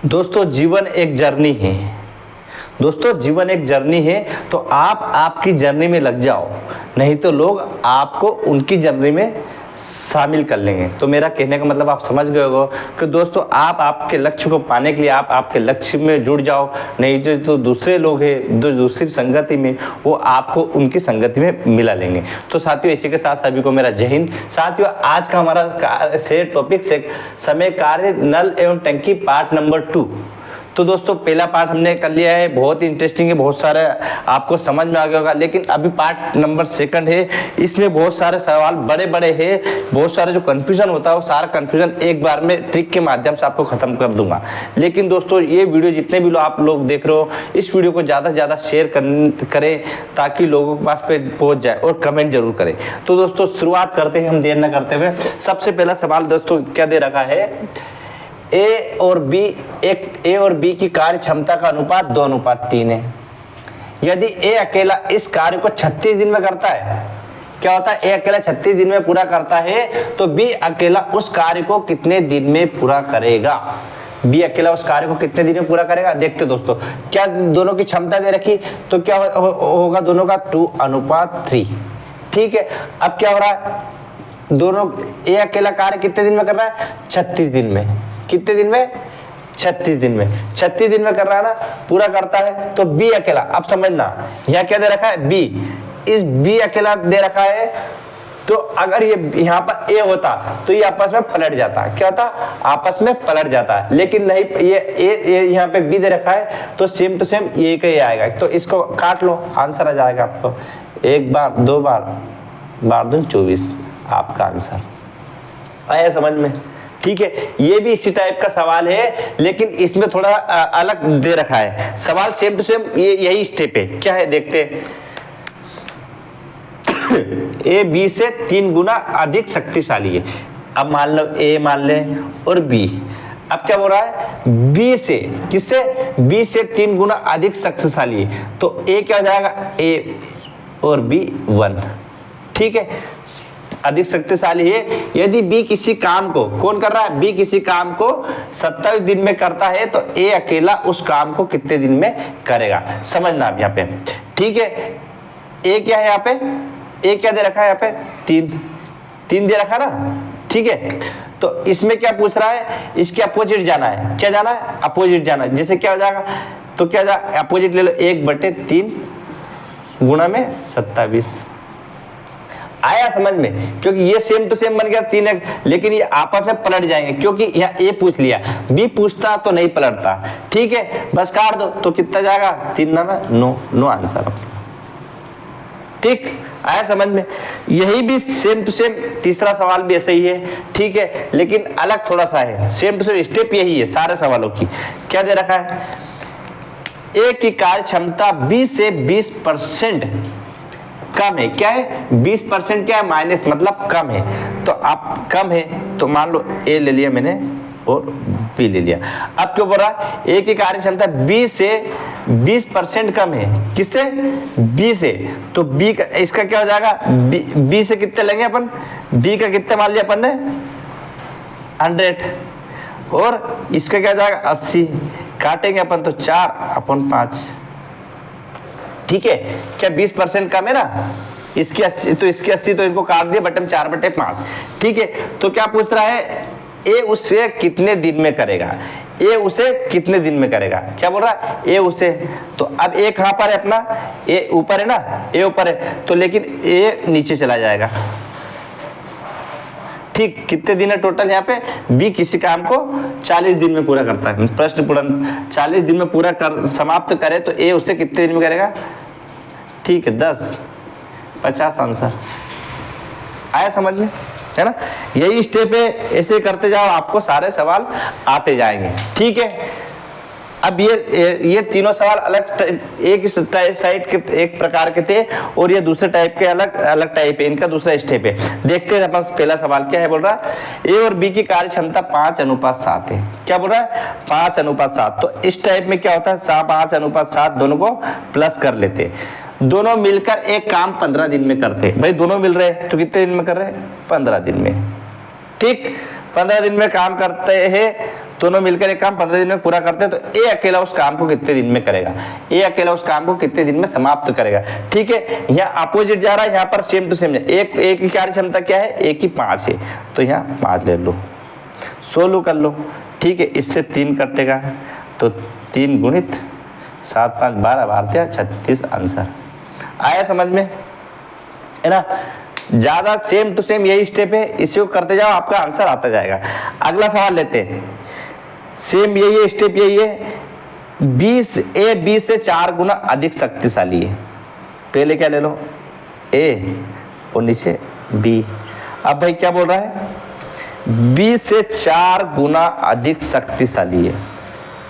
दोस्तों जीवन एक जर्नी है। दोस्तों जीवन एक जर्नी है, तो आप आपकी जर्नी में लग जाओ, नहीं तो लोग आपको उनकी जर्नी में शामिल कर लेंगे। तो मेरा कहने का मतलब आप समझ गए हो कि दोस्तों आप आपके लक्ष्य को पाने के लिए आप आपके लक्ष्य में जुड़ जाओ, नहीं तो दूसरे लोग हैं जो दूसरी संगति में, वो आपको उनकी संगति में मिला लेंगे। तो साथियों इसी के साथ सभी को मेरा जय हिंद। साथियों आज का हमारा टॉपिक से समय कार्य नल एवं टंकी पार्ट नंबर 2। तो दोस्तों पहला पार्ट हमने कर लिया है, बहुत ही इंटरेस्टिंग है, बहुत सारे आपको समझ में आ गया होगा। लेकिन अभी पार्ट नंबर 2 है, इसमें बहुत सारे सवाल बड़े बड़े हैं, बहुत सारे जो कंफ्यूजन होता है वो सारा कंफ्यूजन एक बार में ट्रिक के माध्यम से आपको खत्म कर दूंगा। लेकिन दोस्तों ये वीडियो जितने भी लोग आप लोग देख रहे हो, इस वीडियो को ज़्यादा से ज़्यादा शेयर करें ताकि लोगों के पास पे पहुँच जाए, और कमेंट जरूर करें। तो दोस्तों शुरुआत करते हैं हम देर न करते हुए। सबसे पहला सवाल दोस्तों क्या दे रखा है, ए और बी की कार्य क्षमता का अनुपात 2:3 है। यदि ए अकेला इस कार्य को 36 दिन में करता है, क्या होता है, ए अकेला 36 दिन में पूरा करता है, तो बी अकेला उस कार्य को कितने दिन में पूरा करेगा। बी अकेला उस कार्य को कितने दिन में पूरा करेगा। देखते दोस्तों, क्या दोनों की क्षमता दे रखी, तो क्या होगा दोनों का 2:3। ठीक है, अब क्या हो रहा है, दोनों ए अकेला कार्य कितने दिन में कर रहा है, 36 दिन में। कितने दिन में, 36 दिन में। 36 दिन में कर रहा है ना, पूरा करता है। तो बी अकेला, अब समझना यहाँ क्या दे रखा है, बी, इस बी अकेला दे रखा है, तो अगर ये यहाँ पर ए होता तो ये आपस में पलट जाता। क्या होता, आपस में पलट जाता है। लेकिन नहीं, ये यहाँ पे बी दे रखा है, तो सेम टू सेम ये का ये आएगा। तो इसको काट लो, आंसर आ जाएगा आपको। 1 बार 2 बार 12 24 आपका आंसर आया समझ में। ठीक है, ये भी इसी टाइप का सवाल है, लेकिन इसमें थोड़ा अलग दे रखा है। सवाल सेम टू सेम ये यही स्टेप है। क्या है देखते हैं, ए बी से 3 गुना अधिक शक्तिशाली है। अब मान लो ए मान ले और बी, अब क्या बोल रहा है, बी से, किससे, बी से 3 गुना अधिक शक्तिशाली है। तो ए क्या हो जाएगा, ए और बी 1। ठीक है, अधिक शक्तिशाली है। यदि बी किसी काम को, कौन कर रहा है, बी किसी काम को 27 दिन में करता है, तो ए अकेला उस काम को कितने दिन में करेगा। समझना आप यहाँ पे। ठीक है, ए क्या है यहाँ पे, ए क्या दे रखा है यहाँ पे, 3 दे रखा ना। ठीक है, तो इसमें क्या पूछ रहा है, इसके अपोजिट जाना है। क्या जाना है, अपोजिट जाना है। जैसे क्या हो जाएगा, तो क्या जाएगा, अपोजिट ले लो, 1/3 गुणा में 27। आया समझ में, क्योंकि ये सेम टू सेम बन गया 3, लेकिन ये आपस में पलट जाएंगे, क्योंकि यहाँ ए पूछ लिया, बी पूछता तो नहीं पलटता। ठीक है, बस काट दो, तो कितना जाएगा, 3 में 9 आंसर। ठीक, आया समझ में। यही भी सेम टू सेम तीसरा सवाल भी ऐसा ही है। ठीक है, लेकिन अलग थोड़ा सा है, सेम टू सेम स्टेप यही है सारे सवालों की। क्या दे रखा है, ए की कार्य क्षमता 20 से 20% कम है। क्या है, 20% क्या है, माइनस मतलब कम है। तो आप कम है, तो मान लो ए ले लिया मैंने और बी ले लिया। अब क्यों बोल रहा है, ए की कार्य क्षमता 20 से 20% कम है। किससे, बी से। तो बी का, इसका क्या हो जाएगा, बी से कितने लेंगे अपन, बी का कितने मान लिया अपन ने, 100, और इसका क्या हो जाएगा 80, काटेंगे अपन तो 4/5। ठीक है, क्या 20% कम है ना, इसकी 80, तो इसकी 80, तो इनको काट दिया, बटन 4/5। ठीक है, तो क्या पूछ रहा है, ए उसे कितने दिन में करेगा, ए उसे कितने दिन में करेगा। क्या बोल रहा है, ए उसे। तो अब ए कहां पर है अपना, ए ऊपर है ना, ए ऊपर है, तो लेकिन ए नीचे चला जाएगा। ठीक, कितने दिन है टोटल यहाँ पे, बी किसी काम को 40 दिन में पूरा करता है। प्रश्न पूर्ण 40 दिन में पूरा कर समाप्त करे, तो ए उसे कितने दिन में करेगा। ठीक है, 10 50 आंसर आया समझ में, है ना। यही स्टेप है, ऐसे करते जाओ, आपको सारे सवाल आते जाएंगे। ठीक है, अब ये तीनों सवाल अलग, एक साइड के एक प्रकार के थे, और ये दूसरे टाइप के अलग टाइप है, इनका दूसरा स्टेप है। देखते हैं अपन पहला सवाल क्या है, बोल रहा है ए और बी की कार्य क्षमता 5:7 है। क्या बोल रहा है, 5:7। तो इस टाइप में क्या होता है, 5:7 दोनों को प्लस कर लेते, दोनों मिलकर एक काम 15 दिन में करते। भाई दोनों मिल रहे हैं तो कितने दिन में कर रहे हैं, 15 दिन में। ठीक, 15 दिन में काम करते हैं दोनों मिलकर एक काम 15 दिन में पूरा करते हैं, तो ए अकेला उस काम को कितने दिन में करेगा, ए अकेला उस काम को कितने दिन में समाप्त करेगा। ठीक है, यहाँ अपोजिट जा रहा है, यहाँ पर सेम टू सेम है। एक की कार्य क्षमता क्या है, एक की 5 है, तो यहाँ 5 ले लो, 16 कर लो। ठीक है, इससे 3 कटेगा, तो 3 गुणित 7 5 12 12 36 आंसर आया समझ में, है ना। ज्यादा सेम टू सेम यही स्टेप है, इसी को करते जाओ, आपका आंसर आता जाएगा। अगला सवाल लेते हैं, सेम यही है, स्टेप यही है। 20 ए 20 से 4 गुना अधिक शक्तिशाली है। पहले क्या ले लो, ए और नीचे बी। अब भाई क्या बोल रहा है, 20 से 4 गुना अधिक शक्तिशाली है।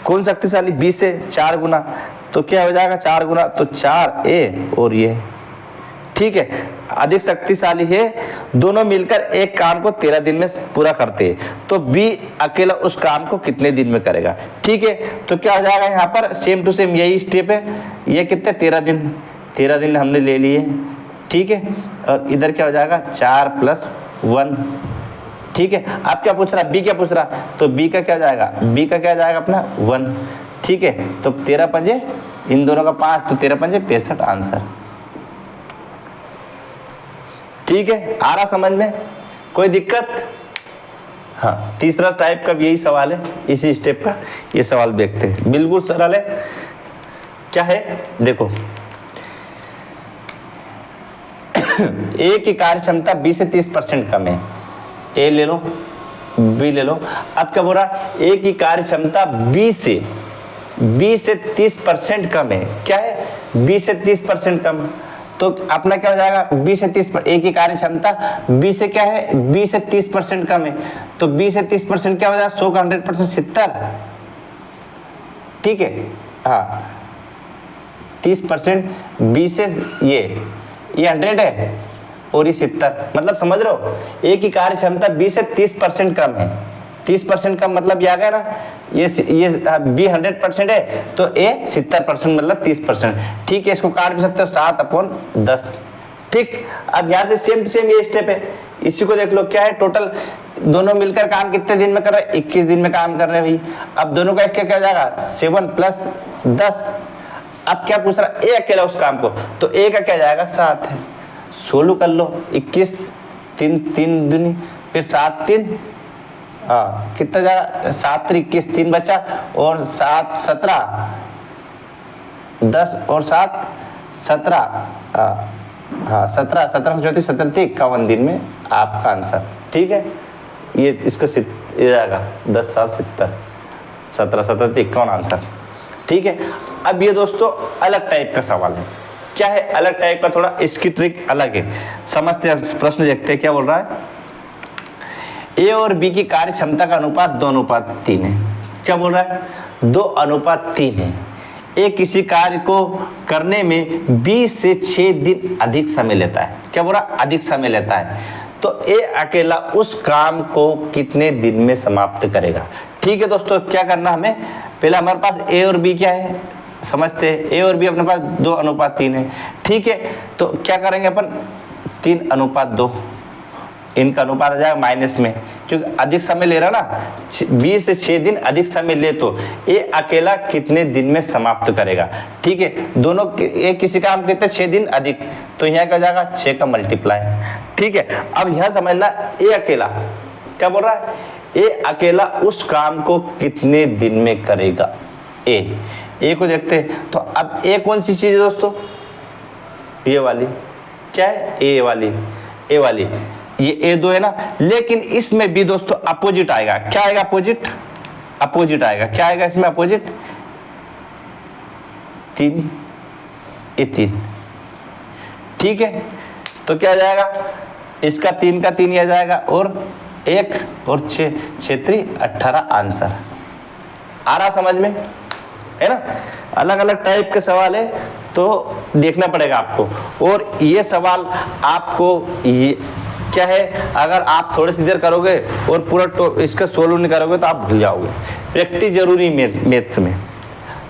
कौन शक्तिशाली, 20 से 4 गुना, तो क्या हो जाएगा 4 गुना, तो 4 ए और ये। ठीक है, अधिक शक्तिशाली है, दोनों मिलकर एक काम को 13 दिन में पूरा करते हैं, तो बी अकेला उस काम को कितने दिन में करेगा। ठीक है, तो क्या हो जाएगा, यहाँ पर सेम टू सेम यही स्टेप है। ये कितने 13 दिन, 13 दिन हमने ले लिए। ठीक है, और इधर क्या हो जाएगा 4 + 1। ठीक है, आप क्या पूछ रहा, बी क्या पूछ रहा, तो बी का क्या जाएगा, बी का क्या जाएगा अपना 1। ठीक है, तो 13 पंजे, इन दोनों का 5, तो 13 पंजे 65 आंसर। ठीक है, आ रहा समझ में, कोई दिक्कत। हाँ, तीसरा टाइप का भी यही सवाल है, इसी स्टेप का ये सवाल देखते हैं, बिल्कुल सरल है। क्या है देखो, ए की कार्य क्षमता 20 से 30% कम है। ए ले लो, बी ले लो। अब क्या बोल रहा, ए की कार्य क्षमता 20 से 30% कम है। क्या है, 20 से 30% कम, तो अपना क्या हो जाएगा 20 से 30, ए की कार्य क्षमता 20 से क्या है, 20 से 30% कम है, तो 20 से 30% क्या हो जाएगा, 100 का 100% 70। ठीक है, हाँ 30%, 20 से ये 100 है और ये 70, मतलब समझ रहे हो, ए की कार्य क्षमता 20 से 30% कम है। 30% कम मतलब ये आ गया ना, ये बी 100% है, तो ए 70% मतलब 30%। ठीक है, इसको काट भी सकते हो 7/10। ठीक, अब यहाँ से सेम टू सेम ये स्टेप है, इसी को देख लो। क्या है, टोटल दोनों मिलकर काम कितने दिन में कर रहे हैं, 21 दिन में काम कर रहे हैं भाई। अब दोनों का इसका क्या हो जाएगा 7 + 10। अब क्या पूछ रहा, ए अकेला उस काम को, तो ए का क्या जाएगा 7 है, 16 कर लो, 21 3 दूनी, फिर 7 3, हाँ कितना जाएगा 7 3 21, 3 बचा, और 7 17 10 और 7 17, हाँ 17 17 34 17 51 दिन में आपका आंसर। ठीक है, ये इसका ये जाएगा 10 7 70 17 17 51 आंसर। ठीक है, अब ये दोस्तों अलग टाइप का सवाल है। क्या है, अलग टाइप का, थोड़ा इसकी ट्रिक अलग है, समझते हैं, प्रश्न देखते हैं क्या बोल रहा है। ए और बी की कार्य क्षमता का अनुपात 2:3 है। क्या बोल रहा है, 2:3 है। ए किसी कार्य को करने में 20 से 6 दिन अधिक समय लेता है। क्या बोल रहा, अधिक समय लेता है, तो ए अकेला उस काम को कितने दिन में समाप्त करेगा। ठीक है दोस्तों, क्या करना हमें, पहले हमारे पास ए और बी क्या है समझते हैं, ए और बी अपने पास 2:3 है। ठीक है, तो क्या करेंगे अपन 3:2, इनका अनुपात आ जाएगा माइनस में, क्योंकि अधिक समय ले रहा ना, 20 से 6 दिन अधिक समय ले, तो ये अकेला कितने दिन में समाप्त करेगा। ठीक है, दोनों एक किसी काम कितने 6 दिन अधिक, तो यहाँ क्या हो जाएगा 6 का मल्टीप्लाई। ठीक है, अब यह समझना, ए अकेला क्या बोल रहा है, ए अकेला उस काम को कितने दिन में करेगा। ए को देखते हैं, तो अब ए कौन सी चीज है दोस्तों, ये वाली, क्या है ए वाली, ये A2 है ना, लेकिन इसमें भी दोस्तों अपोजिट आएगा। क्या आएगा, अपोजिट आएगा। क्या आएगा इसमें अपोजिट, 3 ये 3। ठीक है, तो क्या आ जाएगा, इसका 3 का 3 आ जाएगा, और 1 और 6 6 18 आंसर। आ रहा समझ में, है ना। अलग अलग टाइप के सवाल है, तो देखना पड़ेगा आपको। और ये सवाल आपको ये क्या है, अगर आप थोड़ी सी देर करोगे और पूरा इसका सोल्व नहीं करोगे तो आप भूल जाओगे। प्रैक्टिस जरूरी मैथ्स में।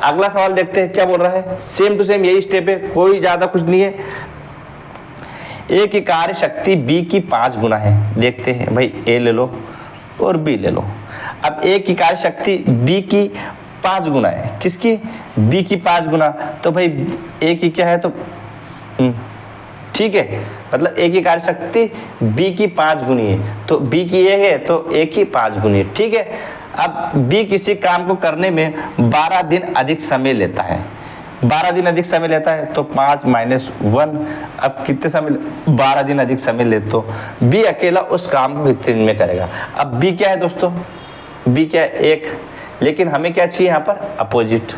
अगला सवाल देखते हैं क्या बोल रहा है, सेम टू सेम यही स्टेप है, कोई ज्यादा कुछ नहीं है। ए की कार्य शक्ति बी की 5 गुना है। देखते हैं भाई, ए ले लो और बी ले लो। अब ए की कार्य शक्ति बी की 5 गुना है, किसकी? बी की 5 गुना। तो भाई ए की क्या है, तो ठीक है, मतलब ए की कार्य शक्ति बी की 5 गुनी है, तो बी की ए है तो ए की 5 गुनी है, ठीक है। अब बी किसी काम को करने में 12 दिन अधिक समय लेता है, 12 दिन अधिक समय लेता है, तो 5 - 1, अब कितने समय? 12 दिन अधिक समय ले, तो बी अकेला उस काम को कितने दिन में करेगा? अब बी क्या है दोस्तों? बी क्या है? 1, लेकिन हमें क्या चाहिए यहाँ पर? अपोजिट।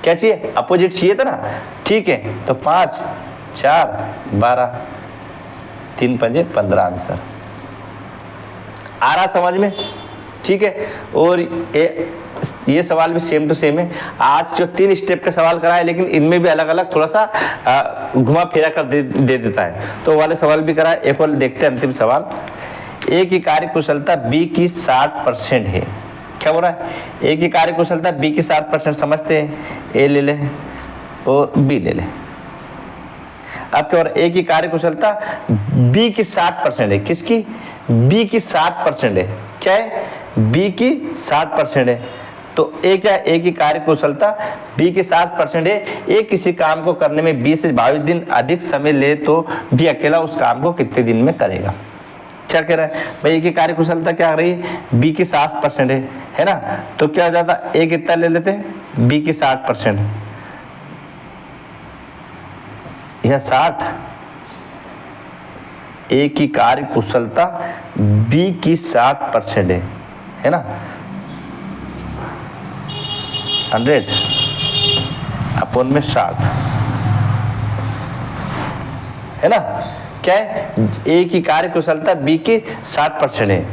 क्या चाहिए? अपोजिट चाहिए था ना, ठीक है। तो 5 - 4 = 12, 3 × 5 = 15 आंसर आ रहा समझ में, ठीक है। और ये सवाल भी सेम टू सेम है। आज जो 3 स्टेप का सवाल करा है, लेकिन इनमें भी अलग अलग थोड़ा सा घुमा फिरा कर दे देता है, तो वाले सवाल भी करा है। एक और देखते हैं अंतिम सवाल। ए की कार्य कुशलता बी की 60% है। क्या बोल रहा है? ए की कार्य कुशलता बी की 60% समझते हैं। ए ले ले और बी ले ले। अब क्या हो रहा है? ए की कार्य कुशलता बी की 60% है, किसकी? बी की 60% है। क्या है? बी की 60% है। तो ए क्या है? ए की कार्य कुशलता बी की 60% है। ए किसी काम को करने में 20 से 22 दिन अधिक समय ले, तो बी अकेला उस काम को कितने दिन में करेगा? क्या कह रहा है भाई? ए की कार्य कुशलता क्या आ रही है? बी की 60% है ना। तो क्या हो जाता? ए कितना ले लेते हैं? बी की 60%, यह 60। ए की कार्य कुशलता बी की 60% है ना, 100 अपॉन में 60 है ना। क्या है? ए की कार्य कुशलता बी की 60% है,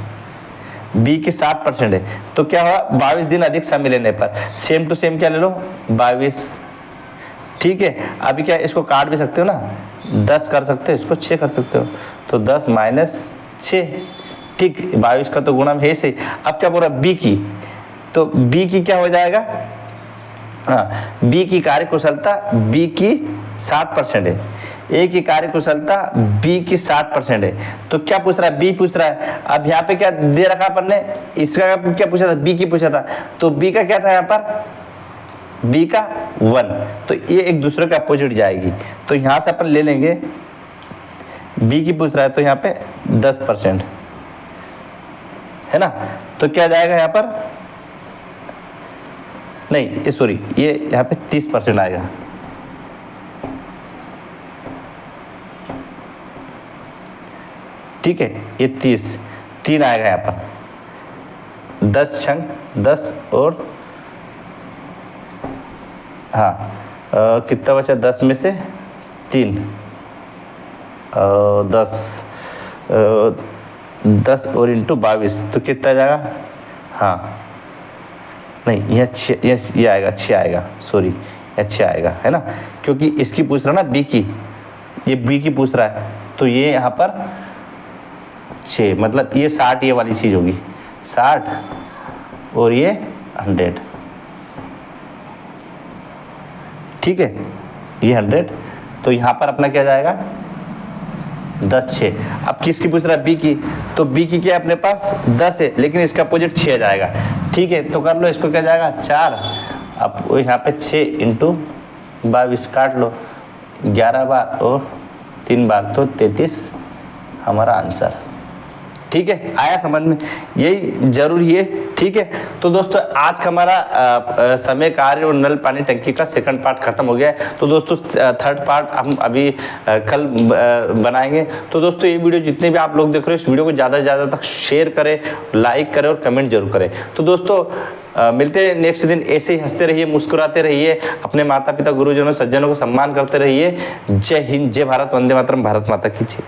बी की 60% है। तो क्या हुआ? 22 दिन अधिक समय लेने पर सेम टू सेम क्या ले लो? 22, ठीक है। अभी क्या इसको काट भी सकते हो ना, 10 कर सकते हो, इसको 6 कर सकते हो, तो 10 - 6, ठीक। 22 का तो गुणा है सही। अब क्या बोल रहा? बी की, तो बी की क्या हो जाएगा? हाँ, बी की कार्य कुशलता बी की 60% है, ए की कार्य कुशलता बी की 60% है। तो क्या पूछ रहा है? बी पूछ रहा है। अब यहाँ पे क्या दे रखा अपन ने? इसका क्या पूछा था? बी की पूछा था। तो बी का क्या था यहाँ पर? बी का 1, तो ये एक दूसरे के अपोजिट जाएगी। तो यहाँ से अपन ले लेंगे, बी की पूछ रहा है तो यहाँ पे 10% है ना। तो क्या जाएगा यहाँ पर? नहीं सॉरी, ये यहाँ पे 30% आएगा। ठीक है, ये 3 आएगा यहाँ पर। 10 छंग 10 और हाँ कितना बचा? 10 में से 3 10 और इंटू 22 तो कितना जाएगा? हाँ नहीं, ये आएगा 6 आएगा, सॉरी ये 6 आएगा है ना, क्योंकि इसकी पूछ रहा ना बी की, ये बी की पूछ रहा है, तो ये यहाँ पर 6, मतलब ये 60 ये वाली चीज़ होगी, 60 और ये 100, ठीक है, ये 100। तो यहाँ पर अपना क्या जाएगा? 10 6। अब किसकी पूछ रहा है? बी की। तो बी की क्या है अपने पास? 10 है, लेकिन इसका अपोजिट 6 जाएगा। ठीक है, तो कर लो, इसको क्या जाएगा? 4। अब यहाँ पे 6 इंटू 22 काट लो, 11 बार और 3 बार तो 33 हमारा आंसर। ठीक है, आया समझ में? यही जरूरी है। ठीक है, तो दोस्तों आज का हमारा समय कार्य और नल पानी टंकी का सेकंड पार्ट खत्म हो गया है। तो दोस्तों थर्ड पार्ट हम अभी कल बनाएंगे। तो दोस्तों ये वीडियो जितने भी आप लोग देख रहे हो, इस वीडियो को ज़्यादा से ज़्यादा तक शेयर करें, लाइक करें और कमेंट जरूर करें। तो दोस्तों मिलते हैं नेक्स्ट दिन। ऐसे ही हंसते रहिए, मुस्कुराते रहिए, अपने माता पिता गुरुजनों सज्जनों को सम्मान करते रहिए। जय हिंद, जय भारत, वंदे मातरम, भारत माता की जय।